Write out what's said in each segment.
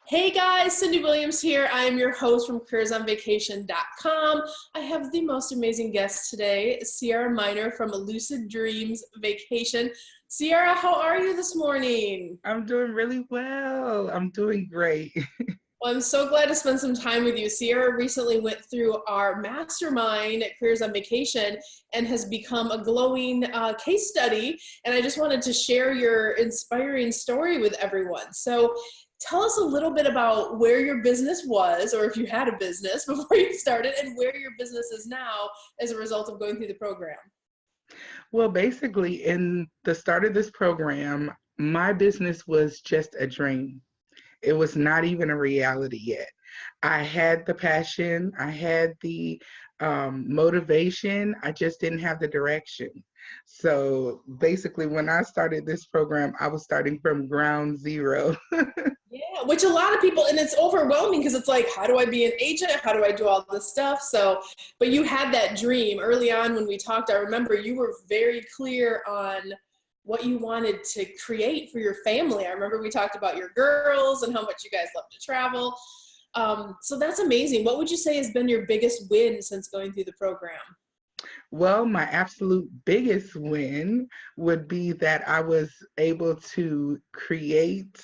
Hey guys, Cyndi Williams here. I am your host from careersonvacation.com. I have the most amazing guest today, Sierra Miner from Lucid Dreams Vacation. Sierra, how are you this morning? I'm doing really well. I'm doing great. Well, I'm so glad to spend some time with you. Sierra recently went through our Mastermind at Careers on Vacation and has become a glowing case study. And I just wanted to share your inspiring story with everyone. So tell us a little bit about where your business was, or if you had a business before you started, and where your business is now as a result of going through the program. Well, basically, in the start of this program, my business was just a dream. It was not even a reality yet. I had the passion, I had the motivation, I just didn't have the direction. So basically, when I started this program, I was starting from ground zero. Yeah, which a lot of people, and it's overwhelming because it's like, how do I be an agent? How do I do all this stuff? So, but you had that dream early on when we talked. I remember you were very clear on what you wanted to create for your family. I remember we talked about your girls and how much you guys love to travel. So that's amazing. What would you say has been your biggest win since going through the program? Well, my absolute biggest win would be that I was able to create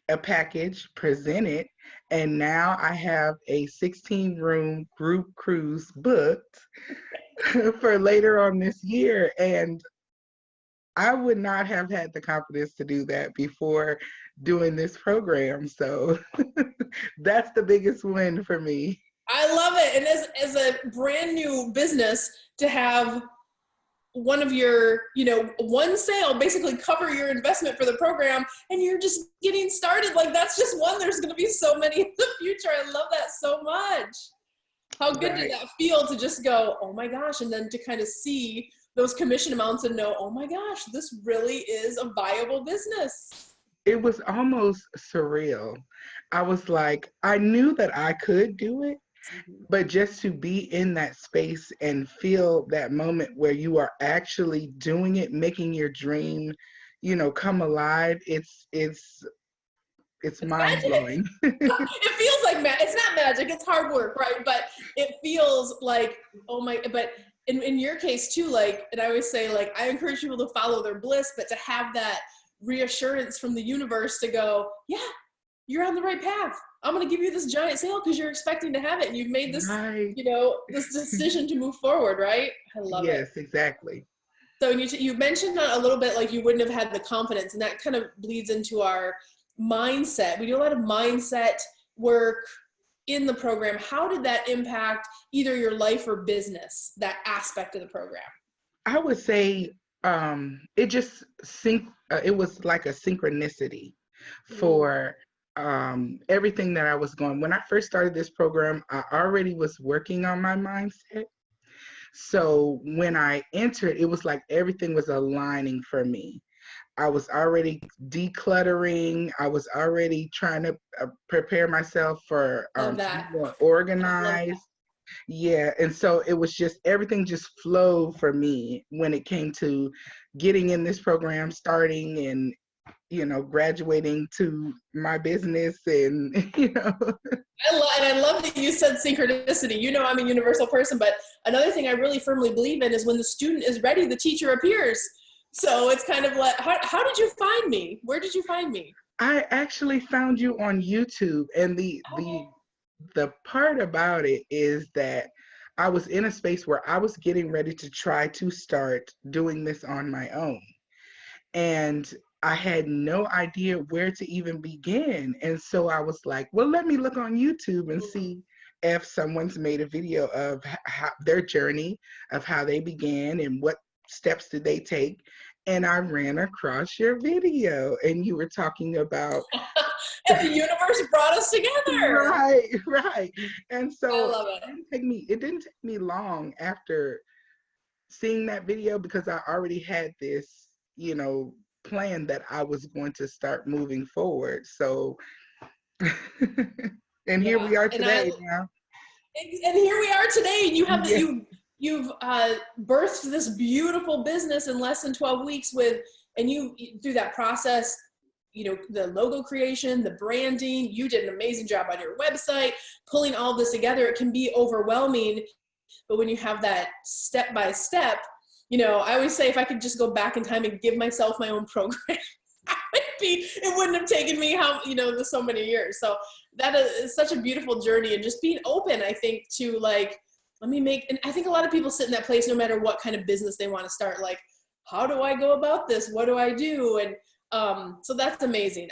a package, present it, and now I have a 16-room group cruise booked for later on this year. And I would not have had the confidence to do that before doing this program. So that's the biggest win for me. I love it. And as a brand new business, to have one of your, one sale basically cover your investment for the program, and you're just getting started. Like, that's just one. There's going to be so many in the future. I love that so much. How good did Right. that feel to just go, oh my gosh, and then to kind of see those commission amounts and know, oh my gosh, this really is a viable business. It was almost surreal. I was like, I knew that I could do it, but just to be in that space and feel that moment where you are actually doing it, making your dream, come alive, it's It's mind magic. blowing. It feels like it's not magic, it's hard work, right? But it feels like, oh my, but in your case too, like, and I always say, like, I encourage people to follow their bliss, but to have that reassurance from the universe to go, yeah, you're on the right path. I'm going to give you this giant sale because you're expecting to have it, and you've made this, Right. this decision to move forward, right? I love it. Yes, exactly. So you mentioned a little bit like you wouldn't have had the confidence, and that kind of bleeds into our mindset. We do a lot of mindset work in the program. How did that impact either your life or business, that aspect of the program? I would say it just it was like a synchronicity for everything that I was going. When I first started this program, I already was working on my mindset. So when I entered, it was like everything was aligning for me. I was already decluttering. I was already trying to prepare myself for Love to be that. more I love that. organized. Yeah, and so it was just everything just flowed for me when it came to getting in this program, starting and graduating to my business and I love that you said synchronicity. I'm a universal person, but another thing I really firmly believe in is when the student is ready, the teacher appears. So it's kind of like, how did you find me? Where did you find me? I actually found you on YouTube, and Oh, the part about it is that I was in a space where I was getting ready to try to start doing this on my own. And I had no idea where to even begin. And so I was like, well, let me look on YouTube and see if someone's made a video of how, their journey of how they began and what steps did they take. And I ran across your video, and you were talking about and the universe brought us together. right, right. And I so love it. it didn't take me long after seeing that video, because I already had this, plan that I was going to start moving forward. So and here Yeah, we are and I today now. and here we are today, and you have that Yeah. you've birthed this beautiful business in less than 12 weeks with, and you through that process the logo creation, the branding. You did an amazing job on your website, pulling all this together. It can be overwhelming, but when you have that step by step, I always say if I could just go back in time and give myself my own program, it wouldn't have taken me so many years. So that is such a beautiful journey, and just being open, I think, to like, and I think a lot of people sit in that place no matter what kind of business they want to start. Like, how do I go about this? What do I do? And so that's amazing.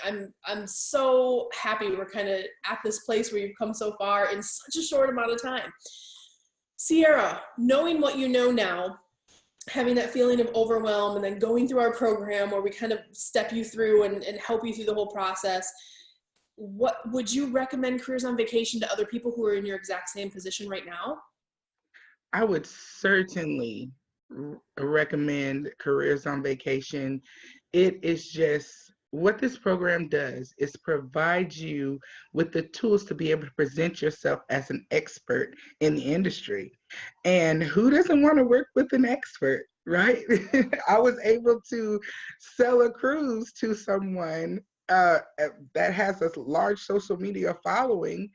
I'm so happy we're kind of at this place where you've come so far in such a short amount of time. Sierra, knowing what you know now, having that feeling of overwhelm, and then going through our program where we kind of step you through and help you through the whole process, what would you recommend Careers on Vacation to other people who are in your exact same position right now? I would certainly recommend Careers on Vacation. It is just what this program does is provide you with the tools to be able to present yourself as an expert in the industry. And who doesn't want to work with an expert, right? I was able to sell a cruise to someone that has a large social media following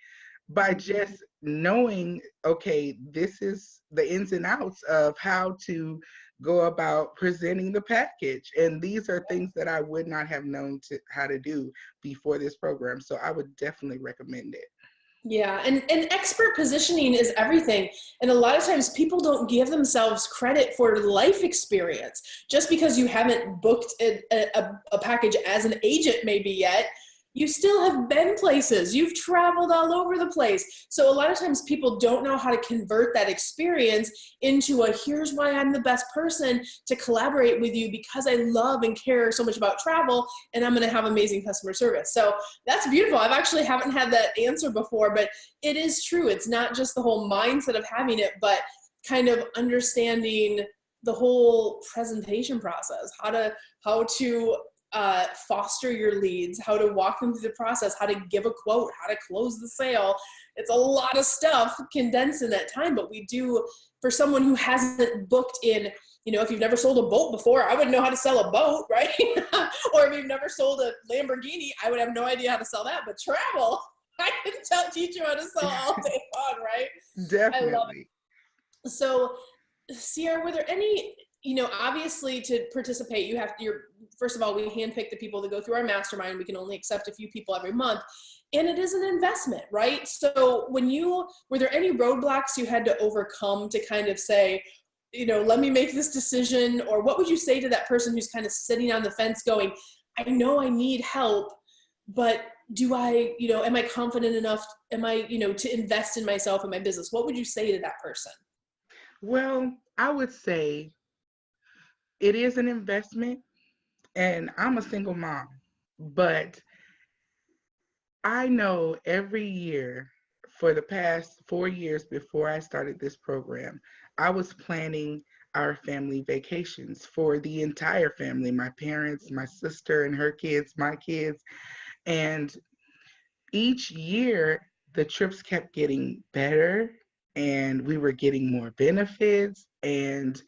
by just knowing, okay, this is the ins and outs of how to go about presenting the package. And these are things that I would not have known how to do before this program. So I would definitely recommend it. Yeah, and expert positioning is everything. And a lot of times people don't give themselves credit for life experience. Just because you haven't booked a package as an agent maybe yet, you still have been places. You've traveled all over the place. So a lot of times people don't know how to convert that experience into here's why I'm the best person to collaborate with you, because I love and care so much about travel, and I'm going to have amazing customer service. So that's beautiful. I've actually haven't had that answer before, but it is true. It's not just the whole mindset of having it, but kind of understanding the whole presentation process, how to foster your leads, how to walk them through the process, how to give a quote, how to close the sale. It's a lot of stuff condensed in that time, but we do, for someone who hasn't booked in, if you've never sold a boat before, I wouldn't know how to sell a boat, right? Or if you've never sold a Lamborghini, I would have no idea how to sell that, but travel, I can teach you how to sell all day long, right? Definitely. I love it. So, Sierra, were there any, obviously to participate, first of all, we handpick the people to go through our mastermind. We can only accept a few people every month. And it is an investment, right? So were there any roadblocks you had to overcome to kind of say, let me make this decision? Or what would you say to that person who's kind of sitting on the fence going, I know I need help, but am I confident enough? Am I, to invest in myself and my business? What would you say to that person? Well, I would say it is an investment, and I'm a single mom, but I know every year for the past 4 years before I started this program, I was planning our family vacations for the entire family, my parents, my sister and her kids, my kids. And each year, the trips kept getting better and we were getting more benefits. And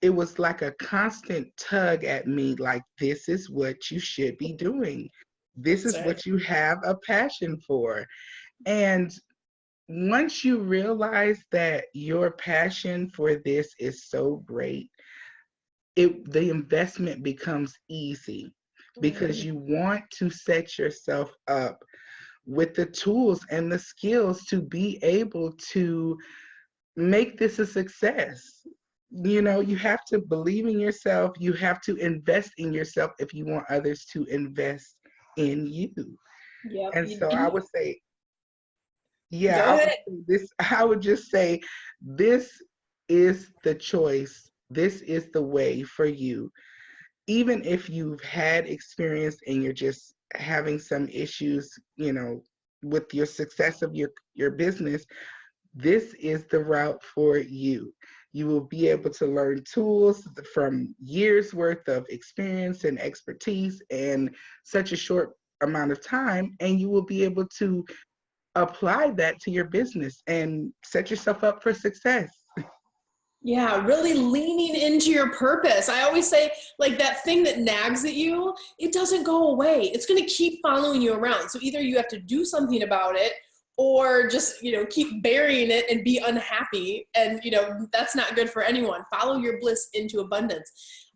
it was like a constant tug at me, like, this is what you should be doing. This is what you have a passion for. And once you realize that your passion for this is so great, the investment becomes easy because you want to set yourself up with the tools and the skills to be able to make this a success. You have to believe in yourself. You have to invest in yourself if you want others to invest in you. Yep. And so I would say, I would just say, this is the choice. This is the way for you. Even if you've had experience and you're just having some issues, with your success of your business, this is the route for you. You will be able to learn tools from years worth of experience and expertise in such a short amount of time, and you will be able to apply that to your business and set yourself up for success. Yeah, really leaning into your purpose. I always say, like, that thing that nags at you, it doesn't go away. It's going to keep following you around. So either you have to do something about it, or just, keep burying it and be unhappy. And, that's not good for anyone. Follow your bliss into abundance.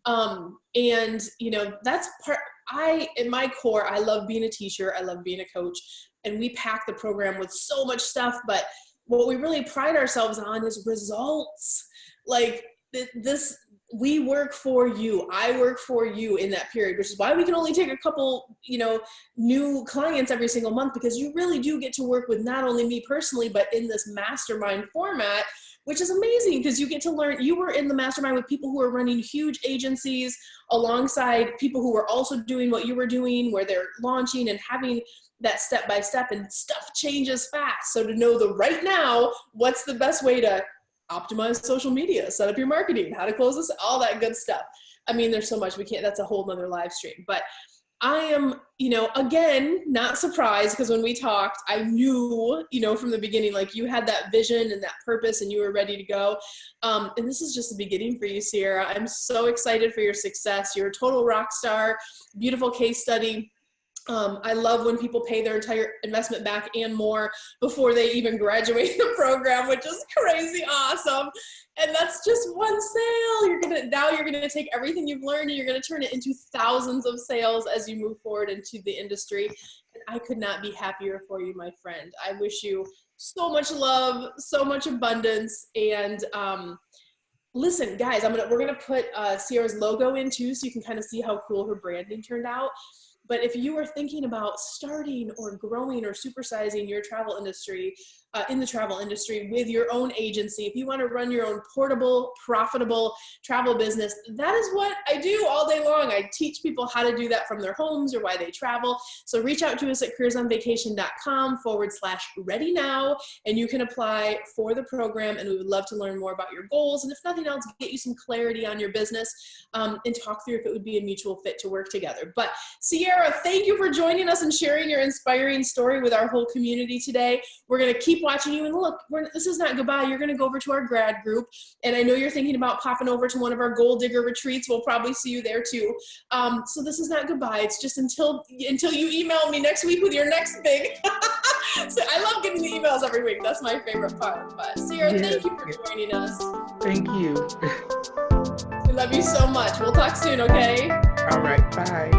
And, that's in my core, I love being a teacher. I love being a coach. And we pack the program with so much stuff, but what we really pride ourselves on is results. Like this, we work for you. I work for you in that period, which is why we can only take a couple, new clients every single month, because you really do get to work with not only me personally, but in this mastermind format, which is amazing because you get to learn. You were in the mastermind with people who are running huge agencies alongside people who are also doing what you were doing, where they're launching and having that step-by-step, and stuff changes fast. So to know the right now, what's the best way to optimize social media, set up your marketing, how to close this, all that good stuff. I mean, there's so much that's a whole nother live stream, but I am, again, not surprised, because when we talked, I knew, from the beginning, like, you had that vision and that purpose and you were ready to go. And this is just the beginning for you, Sierra. I'm so excited for your success. You're a total rock star, beautiful case study. I love when people pay their entire investment back and more before they even graduate the program, which is crazy awesome. And that's just one sale. You're gonna take everything you've learned and you're gonna turn it into thousands of sales as you move forward into the industry. And I could not be happier for you, my friend. I wish you so much love, so much abundance, and listen, guys, we're gonna put Sierra's logo in too, so you can kind of see how cool her branding turned out. But if you are thinking about starting or growing or supersizing your travel industry, in the travel industry with your own agency, if you want to run your own portable, profitable travel business, that is what I do all day long. I teach people how to do that from their homes or while they travel. So reach out to us at careersonvacation.com/ready now, and you can apply for the program, and we would love to learn more about your goals. And if nothing else, get you some clarity on your business, and talk through if it would be a mutual fit to work together. But Sierra, thank you for joining us and sharing your inspiring story with our whole community today. We're going to keep watching you, and look, this is not goodbye. You're going to go over to our grad group, and I know you're thinking about popping over to one of our goal digger retreats. We'll probably see you there too. So this is not goodbye. It's just until you email me next week with your next big. So I love getting the emails every week. That's my favorite part. But Sierra, thank you for joining us. Thank you. We love you so much. We'll talk soon, okay? All right, bye.